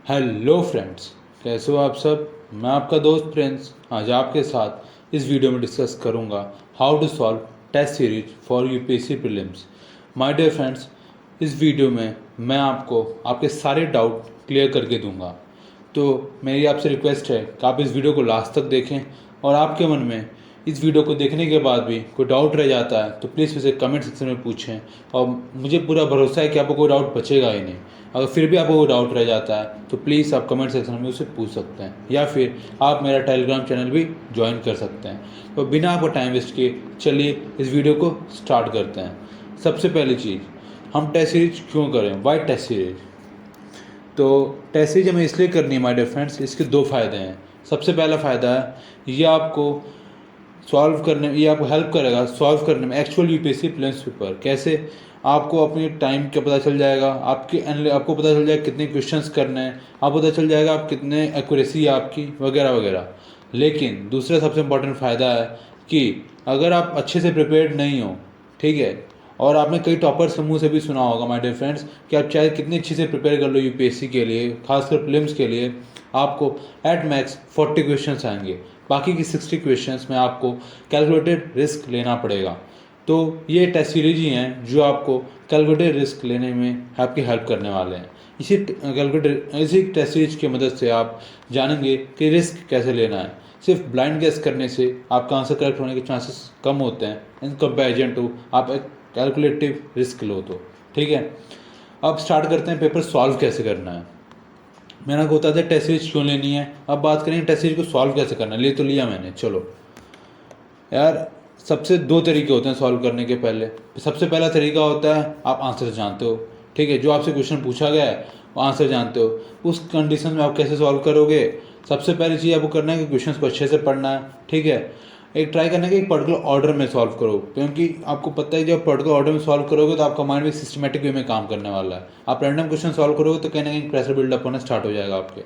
Hello friends, कैसे हो आप सब। मैं आपका दोस्त प्रिंस आज आपके साथ इस वीडियो में डिस्कस करूंगा how to solve test series for UPSC prelims. My dear friends, इस वीडियो में मैं आपको आपके सारे डाउट क्लियर करके दूंगा। तो मेरी आपसे रिक्वेस्ट है कि आप इस वीडियो को लास्ट तक देखें और आपके मन में इस वीडियो को देखने के बाद भी कोई डाउट रह जाता है तो प्लीज़ मुझे कमेंट सेक्शन में पूछें। और मुझे पूरा भरोसा है कि आपको कोई डाउट बचेगा ही नहीं। अगर फिर भी आपको कोई डाउट रह जाता है तो प्लीज़ आप कमेंट सेक्शन में उसे पूछ सकते हैं, या फिर आप मेरा टेलीग्राम चैनल भी ज्वाइन कर सकते हैं। तो बिना आपको टाइम वेस्ट किए चलिए इस वीडियो को स्टार्ट करते हैं। सबसे पहली चीज़, हम टेस्ट सीरीज क्यों करें, वाई टेस्ट सीरीज। तो टेस्ट सीरीज हमें इसलिए करनी है माय डियर फ्रेंड्स, इसके दो फ़ायदे हैं। सबसे पहला फ़ायदा है ये आपको ये आपको हेल्प करेगा सॉल्व करने में एक्चुअल यूपीएससी प्रीलिम्स पेपर। कैसे? आपको अपने टाइम का पता चल जाएगा, आपको पता चल जाएगा कितने क्वेश्चंस करने हैं, आपको पता चल जाएगा आप कितने एक्यूरेसी है आपकी, वगैरह वगैरह। लेकिन दूसरा सबसे इम्पोर्टेंट फ़ायदा है कि अगर आप अच्छे से प्रिपेयर्ड नहीं हो, ठीक है, और आपने कई टॉपर समूह से भी सुना होगा माय डियर फ्रेंड्स कि आप चाहे कितनी अच्छी से प्रिपेयर कर लो यूपीएससी के लिए, खासकर प्रीलिम्स के लिए, आपको एट मैक्स 40 क्वेश्चंस आएंगे। बाकी की 60 क्वेश्चंस में आपको कैलकुलेटेड रिस्क लेना पड़ेगा। तो ये टेस्ट सीरीज ही हैं जो आपको कैलकुलेटेड रिस्क लेने में आपकी हेल्प करने वाले हैं। इसी टेस्ट सीरीज की मदद से आप जानेंगे कि रिस्क कैसे लेना है। सिर्फ ब्लाइंड गेस करने से आपका आंसर करेक्ट होने के चांसेस कम होते हैं इन कंपैरिजन टू आप एक कैलकुलेटिव रिस्क लो तो। ठीक है, अब स्टार्ट करते हैं पेपर सॉल्व कैसे करना है। मैंने को बताया था टेस्ट सीरीज क्यों लेनी है, अब बात करेंगे टेस्ट सीरीज को सॉल्व कैसे करना है। ले तो लिया मैंने, चलो यार। सबसे दो तरीके होते हैं सॉल्व करने के पहले। सबसे पहला तरीका होता है आप आंसर जानते हो, ठीक है, जो आपसे क्वेश्चन पूछा गया है वो आंसर जानते हो, उस कंडीशन में आप कैसे सॉल्व करोगे। सबसे पहली चीज़ आपको करना है कि क्वेश्चन को अच्छे से पढ़ना है, ठीक है। एक ट्राई करना है कि एक पर्टिकुलर ऑर्डर में सॉल्व करो, क्योंकि आपको पता है जब पर्टिकुलर ऑर्डर में सॉल्व करोगे तो आपका माइंड भी सिस्टमेटिक वे में काम करने वाला है। आप रैंडम क्वेश्चन सॉल्व करोगे तो कहीं ना कहीं प्रेशर बिल्डअप होना स्टार्ट हो जाएगा आपके।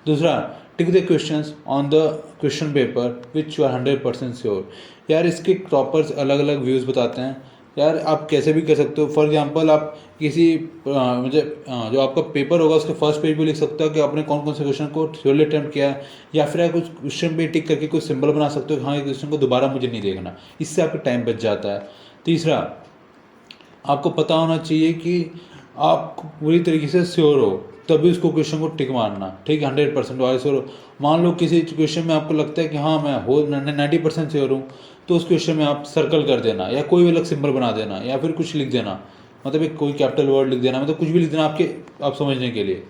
दूसरा, tick the questions on the question paper which you are 100% sure. यार इसके टॉपर्स अलग अलग व्यूज़ बताते हैं। यार आप कैसे भी कर सकते हो। फॉर एग्जांपल आप किसी जो आपका पेपर होगा उसके फर्स्ट पेज पे लिख सकते हो कि आपने कौन कौन से क्वेश्चन को थ्योरली अटेम्प्ट किया है, या फिर आप कुछ क्वेश्चन पे टिक करके कुछ सिंबल बना सकते हो कि हाँ ये क्वेश्चन को दोबारा मुझे नहीं देखना। इससे आपका टाइम बच जाता है। तीसरा, आपको पता होना चाहिए कि आप पूरी तरीके से श्योर हो तभी उसको क्वेश्चन को टिक मारना, ठीक है। 100% वाले श्योर हो। मान लो किसी क्वेश्चन में आपको लगता है कि हाँ मैं हो 90% श्योर हूँ, तो उस क्वेश्चन में आप सर्कल कर देना या कोई भी अलग सिंबल बना देना या फिर कुछ लिख देना, मतलब एक कोई कैपिटल वर्ड लिख देना, मतलब कुछ भी लिख देना आपके आप समझने के लिए।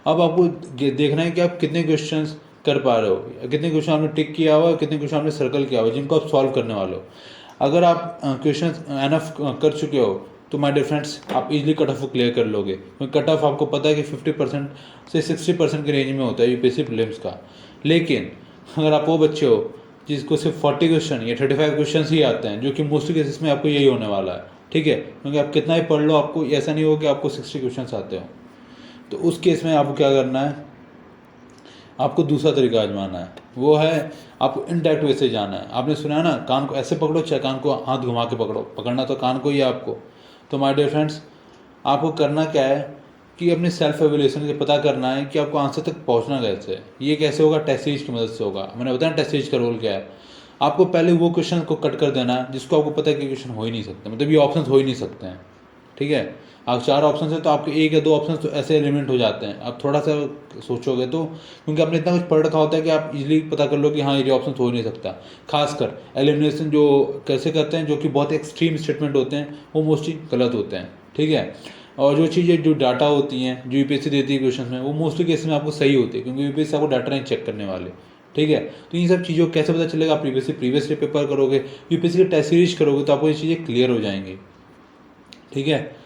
अब आपको देखना है कि आप कितने क्वेश्चन कर पा रहे हो, कितने क्वेश्चन आपने टिक किया हुआ, कितने क्वेश्चन आपने सर्कल किया हुआ जिनको आप सॉल्व करने वाले हो। अगर आप क्वेश्चन एनफ कर चुके हो तो माय डियर फ्रेंड्स आप इजीली कट ऑफ को क्लियर कर लोगे, क्योंकि कट ऑफ आपको पता है कि 50% से 60% के रेंज में होता है यूपीएससी प्रीलिम्स का। लेकिन अगर आप वो बच्चे हो जिसको सिर्फ 40 क्वेश्चन या 35 क्वेश्चन ही आते हैं, जो कि मोस्टली केसेस में आपको यही होने वाला है, ठीक है, क्योंकि आप कितना ही पढ़ लो आपको ऐसा नहीं हो कि आपको 60 क्वेश्चन आते हो। तो उस केस में आपको क्या करना है, आपको दूसरा तरीका आजमाना है। वो है आपको इनडायरेक्ट वे से जाना है। आपने सुना है ना, कान को ऐसे पकड़ो चाहे कान को हाथ घुमा के पकड़ो, पकड़ना तो कान को ही है आपको। तो माय डियर फ्रेंड्स, आपको करना क्या है कि अपने सेल्फ एवेल्यूएशन से पता करना है कि आपको आंसर तक पहुंचना कैसे है। ये कैसे होगा? टेस्ट सीरीज की मदद से होगा। मैंने बताया टेस्ट सीरीज का रोल क्या है। आपको पहले वो क्वेश्चन को कट कर देना है जिसको आपको पता है कि क्वेश्चन हो ही नहीं सकते, मतलब ये ऑप्शन हो ही नहीं सकते हैं, ठीक है। आप 4 ऑप्शन है तो आपके 1 या 2 ऑप्शन तो ऐसे एलिमिनेट हो जाते हैं। आप थोड़ा सा सोचोगे तो, क्योंकि आपने इतना कुछ पढ़ रखा होता है कि आप इजीली पता कर लो कि हाँ ये ऑप्शन हो ही नहीं सकता। खासकर एलिमिनेशन जो कैसे करते हैं, जो कि बहुत एक्सट्रीम स्टेटमेंट होते हैं, वो मोस्टली गलत होते हैं, ठीक है। और जो चीज़ें जो डाटा होती हैं जो यूपीएससी देती है क्वेश्चन में, वो मोस्टली केस में आपको सही होती है, क्योंकि यूपीएससी आपको डाटा नहीं चेक करने वाले, ठीक है। तो इन सब चीज़ों को कैसे पता चलेगा? आप प्रीवियस पेपर करोगे, यूपीएससी की टेस्ट सीरीज करोगे तो आपको ये चीज़ें क्लियर हो जाएंगी, ठीक है।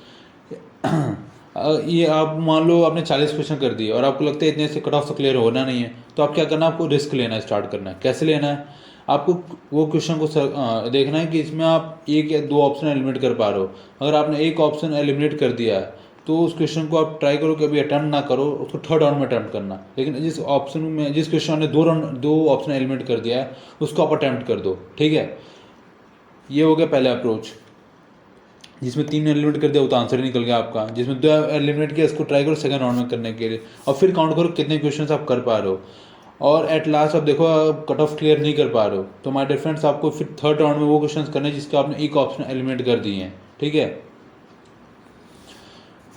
ये आप मान लो आपने 40 क्वेश्चन कर दिए और आपको लगता है इतने से कट ऑफ तो क्लियर होना नहीं है, तो आप क्या करना है, आपको रिस्क लेना स्टार्ट करना है। कैसे लेना है? आपको वो क्वेश्चन को देखना है कि इसमें आप 1 या 2 ऑप्शन एलिमिनेट कर पा रहे हो। अगर आपने 1 ऑप्शन एलिमिनेट कर दिया है तो उस क्वेश्चन को आप ट्राई करो कि अभी अटैम्प्ट ना करो, उसको थर्ड राउंड में अटैम्प्ट करना। लेकिन जिस क्वेश्चन ने 2 ऑप्शन एलिमिनेट कर दिया है उसको आप अटैम्प्ट कर दो, ठीक है। ये हो गया पहला अप्रोच। जिसमें 3 एलिमिनेट कर दिया वो तो आंसर ही निकल गया आपका, जिसमें 2 एलिमिनेट किया उसको ट्राई करो सेकंड राउंड में करने के लिए, और फिर काउंट करो कितने क्वेश्चन आप कर पा रहे हो, और एट लास्ट आप देखो आप कट ऑफ क्लियर नहीं कर पा रहे हो तो माय डियर फ्रेंड्स आपको फिर थर्ड राउंड में वो क्वेश्चन करने जिसके आपने एक ऑप्शन एलिमिनेट कर दिए हैं। ठीक है,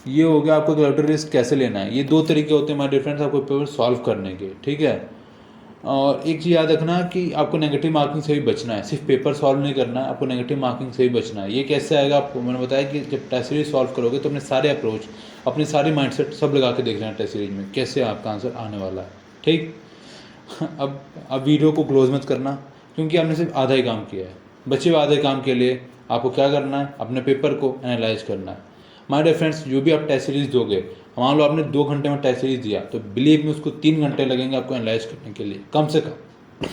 ये हो गया आपको कैलकुलेटर रिस्क कैसे लेना है। ये 2 तरीके होते हैं माय डियर फ्रेंड्स आपको पेपर सॉल्व करने के। ठीक है, और एक चीज़ याद रखना कि आपको नेगेटिव मार्किंग से भी बचना है, सिर्फ पेपर सॉल्व नहीं करना है, आपको नेगेटिव मार्किंग से भी बचना है। ये कैसे आएगा आपको मैंने बताया कि जब टेस्ट सीरीज सॉल्व करोगे तो अपने सारे अप्रोच अपनी सारी माइंडसेट सब लगा के देख लेना टेस्ट सीरीज में कैसे आपका आंसर आने वाला है। ठीक, अब वीडियो को क्लोज मत करना क्योंकि आपने सिर्फ आधा ही काम किया है। बचे हुए आधे काम के लिए आपको क्या करना है, अपने पेपर को एनालाइज करना है। माय डियर फ्रेंड्स, जो भी आप टेस्ट सीरीज दोगे, मान लो आपने 2 घंटे में टेस्ट सीरीज दिया तो बिलीव में उसको 3 घंटे लगेंगे आपको एनालाइज करने के लिए कम से कम।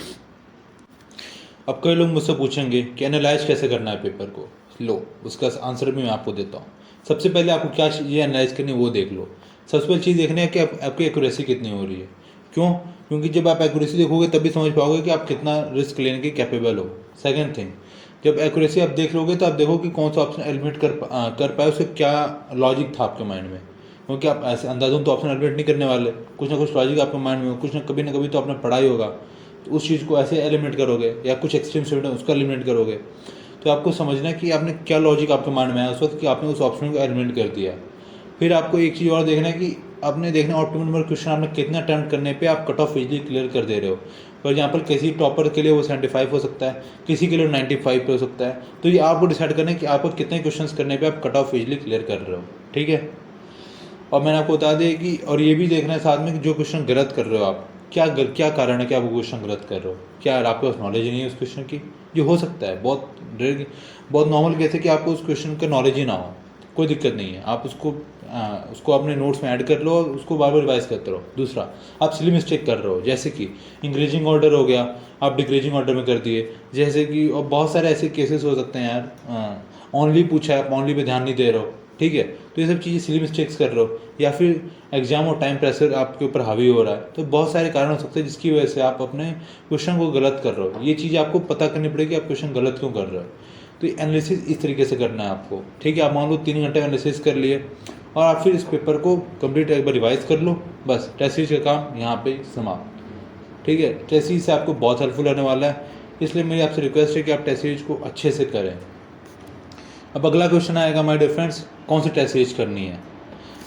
अब कई लोग मुझसे पूछेंगे कि एनालाइज कैसे करना है पेपर को। लो, उसका आंसर भी मैं आपको देता हूँ। सबसे पहले आपको क्या चीज़ें एनालाइज करनी है वो देख लो। सबसे पहले चीज़ देखनी है कि आपकी एक्यूरेसी कितनी हो रही है। क्यों? क्योंकि जब आप एक्यूरेसी देखोगे तभी समझ पाओगे कि आप कितना रिस्क लेने के कैपेबल हो। सेकेंड थिंग, जब एक्यूरेसी आप देख लोगे तो आप देखो कि कौन सा ऑप्शन एलिमिनेट कर पाए, उसका क्या लॉजिक था आपके माइंड में। क्योंकि आप ऐसे अंदाजन तो ऑप्शन एलिमिनेट नहीं करने वाले, कुछ ना कुछ लॉजिक आपके माइंड में हो, कुछ ना कभी तो आपने पढ़ाई होगा, तो उस चीज़ को ऐसे एलिमिनेट करोगे, या कुछ एक्सट्रीम स्टूडेंट उसका एलिमिनेट करोगे। तो आपको समझना है कि आपने क्या लॉजिक आपके माइंड में आया उस वक्त कि आपने उस ऑप्शन को एलिमिनेट कर दिया। फिर आपको एक चीज़ और देखना है कि आपने देखना ऑप्टिमम नंबर क्वेश्चन आपने कितना अटैम्प्ट करने पे आप कट ऑफ इजीली क्लियर कर दे रहे हो। फॉर एग्जाम्पल किसी टॉपर के लिए वो 75 हो सकता है, किसी के लिए 95 पे हो सकता है। तो ये आपको डिसाइड करना है कि आपको कितने क्वेश्चंस करने पे आप कट ऑफ इजीली क्लियर कर रहे हो। ठीक है, और मैंने आपको बता दिया कि और ये भी देखना है साथ में कि जो क्वेश्चन गलत कर रहे हो आप, क्या कारण है कि आप वो क्वेश्चन गलत कर रहे हो। क्या आपके पास नॉलेज नहीं है उस क्वेश्चन की? ये हो सकता है, बहुत नॉर्मल केस है कि आपको उस क्वेश्चन का नॉलेज ही ना हो, कोई दिक्कत नहीं है। आप उसको अपने नोट्स में ऐड कर लो और उसको बार बार रिवाइज करते रहो। दूसरा, आप सिली मिस्टेक कर रहे हो, जैसे कि इंक्रीजिंग ऑर्डर हो गया, आप डिक्रीजिंग ऑर्डर में कर दिए, जैसे कि और बहुत सारे ऐसे केसेस हो सकते हैं यार। ओनली पूछा है, आप ओनली पे ध्यान नहीं दे रहे हो। ठीक है, तो ये सब चीज़ें सिली मिस्टेक्स कर रहे हो, या फिर एग्जाम और टाइम प्रेशर आपके ऊपर हावी हो रहा है। तो बहुत सारे कारण हो सकते हैं जिसकी वजह से आप अपने क्वेश्चन को गलत कर रहे हो। ये चीज़ आपको पता करनी पड़ेगी आप क्वेश्चन गलत क्यों कर रहे हो। तो एनालिसिस इस तरीके से करना है आपको। ठीक है, आप मान लो 3 घंटे एनालिसिस कर लिए और आप फिर इस पेपर को कंप्लीट एक बार रिवाइज कर लो, बस टेस्ट सीरीज का काम यहाँ पे समाप्त। ठीक है, टेस्ट सीरीज से आपको बहुत हेल्पफुल रहने वाला है, इसलिए मेरी आपसे रिक्वेस्ट है कि आप टेस्ट सीरीज को अच्छे से करें। अब अगला क्वेश्चन आएगा माय डियर फ्रेंड्स, कौन सी टेस्ट सीरीज करनी है।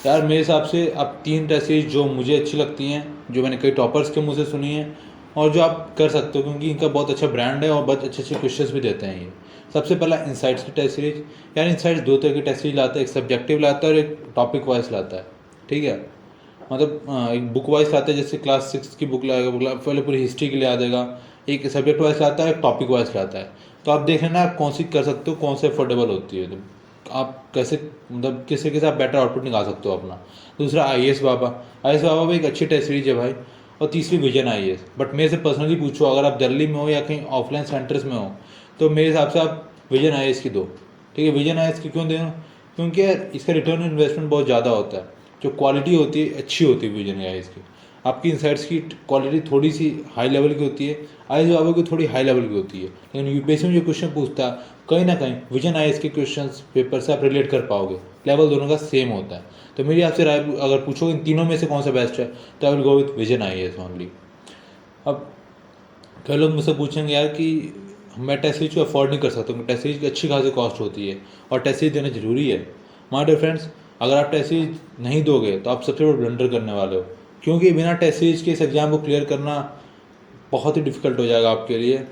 यार मेरे हिसाब से अब 3 टेस्ट सीरीज जो मुझे अच्छी लगती हैं, जो मैंने कई टॉपर्स के मुँह से सुनी है और जो आप कर सकते हो क्योंकि इनका बहुत अच्छा ब्रांड है और बहुत अच्छे अच्छे क्वेश्चंस भी देते हैं ये। सबसे पहला इनसाइट्स की टेस्ट सीरीज। यार इनसाइट्स 2 तरह की टेस्ट सीरीज लाता है, एक सब्जेक्टिव लाता है और एक टॉपिक वाइज लाता है। ठीक है, मतलब एक बुक वाइज लाता है, जैसे क्लास 6 की बुक लाएगा, पहले पूरी हिस्ट्री के लिए आ जाएगा। एक सब्जेक्ट वाइज लाता है, एक टॉपिक वाइज लाता है। तो आप देख लेना आप कौन सी कर सकते हो, कौन से अफोर्डेबल होती है, तो आप कैसे मतलब किस तरीके से आप बेटर आउटपुट निकाल सकते हो अपना। दूसरा IAS बाबा भी एक अच्छी टेस्ट सीरीज है भाई। और तीसरी विजन IAS। बट मेरे से पर्सनली पूछो, अगर आप दिल्ली में हो या कहीं ऑफलाइन सेंटर्स में हो तो मेरे हिसाब से आप विजन IAS की दो। ठीक है, विजन IAS की क्यों देना? क्योंकि यार इसका रिटर्न इन्वेस्टमेंट बहुत ज़्यादा होता है, जो क्वालिटी होती है अच्छी होती है विजन IAS की। आपकी इंसाइट्स की क्वालिटी थोड़ी सी हाई लेवल की होती है, IAS बाबा की थोड़ी हाई लेवल की होती है, लेकिन UPSC में जो क्वेश्चन पूछता है कहीं ना कहीं विजन IAS के क्वेश्चन पेपर से आप रिलेट कर पाओगे। लेवल दोनों का सेम होता है। तो मेरी आपसे राय अगर पूछोगे इन तीनों में से कौन सा बेस्ट है तो I will go with vision IAS only. अब कई लोग मुझसे पूछेंगे यार कि मैं टेस्ट सीरीज को अफोर्ड नहीं कर सकता हूँ, टेस्ट सीरीज की अच्छी खासी कॉस्ट होती है और टेस्ट सीरीज देना जरूरी है। माय डियर फ्रेंड्स, अगर आप टेस्ट सीरीज नहीं दोगे तो आप सबसे बड़ा ब्लंडर करने वाले हो, क्योंकि बिना टेस्ट सीरीज के इस एग्जाम को क्लियर करना बहुत ही डिफिकल्ट हो जाएगा आपके लिए।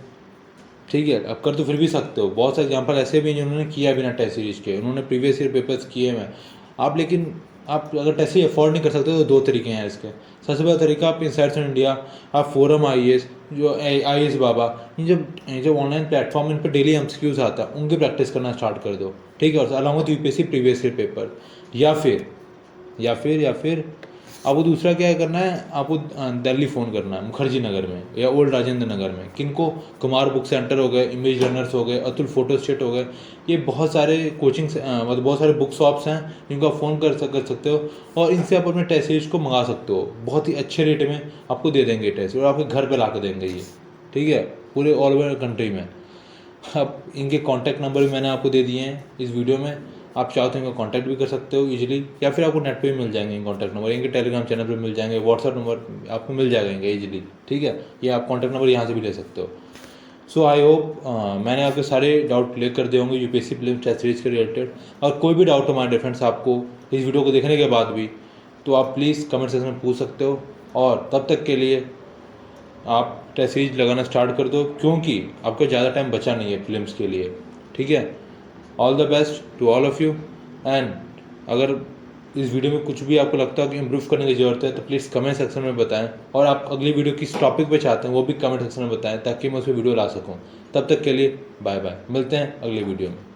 ठीक है, अब कर तो फिर भी सकते हो। बहुत से एग्जाम्पल ऐसे भी हैं जिन्होंने किया बिना टेस्ट सीरीज के, उन्होंने प्रीवियस ईयर पेपर्स किए हैं आप। लेकिन आप अगर टेस्ट सीरीज अफोर्ड नहीं कर सकते तो 2 तरीके हैं इसके। सबसे पहला तरीका आप इनसाइट्स इन इंडिया, आप फोरम IAS, जो IAS बाबा, ये जब ऑनलाइन प्लेटफॉर्म इन पर डेली MCQs आता है उनकी प्रैक्टिस करना स्टार्ट कर दो। ठीक है, और along with UPSC previous year paper. या फिर आपको दूसरा क्या करना है, आपको दिल्ली फ़ोन करना है, मुखर्जी नगर में या ओल्ड राजेंद्र नगर में। किनको? कुमार बुक सेंटर हो गए, इमेज रनर्स हो गए, अतुल फोटो स्टेट हो गए। ये बहुत सारे कोचिंग मतलब बहुत सारे बुक शॉप्स हैं जिनको आप फ़ोन कर सकते हो और इनसे आप अपने टेस्ट सीरीज को मंगा सकते हो। बहुत ही अच्छे रेट में आपको दे देंगे टेस्ट और आपके घर पर ला के देंगे ये। ठीक है, पूरे ऑल ओवर कंट्री में। अब इनके कॉन्टैक्ट नंबर भी मैंने आपको दे दिए हैं इस वीडियो में, आप चाहो तो इनका कॉन्टैक्ट भी कर सकते हो ईजिली, या फिर आपको नेट पे भी मिल जाएंगे इनके कॉन्टैक्ट नंबर, इनके टेलीग्राम चैनल पे मिल जाएंगे, व्हाट्सअप नंबर आपको मिल जाएंगे ईजिली, ठीक है। ये आप कॉन्टैक्ट नंबर यहाँ से भी ले सकते हो। सो आई होप मैंने आपके सारे डाउट क्लियर कर दिए होंगे यूपीएससी प्रीलिम्स टेस्ट सीरीज के रिलेटेड। और कोई भी डाउट हो हमारे डियर फ्रेंड्स आपको इस वीडियो को देखने के बाद भी, तो आप प्लीज़ कमेंट सेक्शन में पूछ सकते हो। और तब तक के लिए आप टेस्ट सीरीज लगाना स्टार्ट कर दो, क्योंकि आपको ज़्यादा टाइम बचा नहीं है फिल्म्स के लिए, ठीक है। All the best to all of you. And अगर इस वीडियो में कुछ भी आपको लगता है कि इम्प्रूव करने की ज़रूरत है तो प्लीज़ कमेंट सेक्शन में बताएं, और आप अगली वीडियो किस टॉपिक पे चाहते हैं वो भी कमेंट सेक्शन में बताएं, ताकि मैं उस पर वीडियो ला सकूं। तब तक के लिए बाय बाय, मिलते हैं अगली वीडियो में।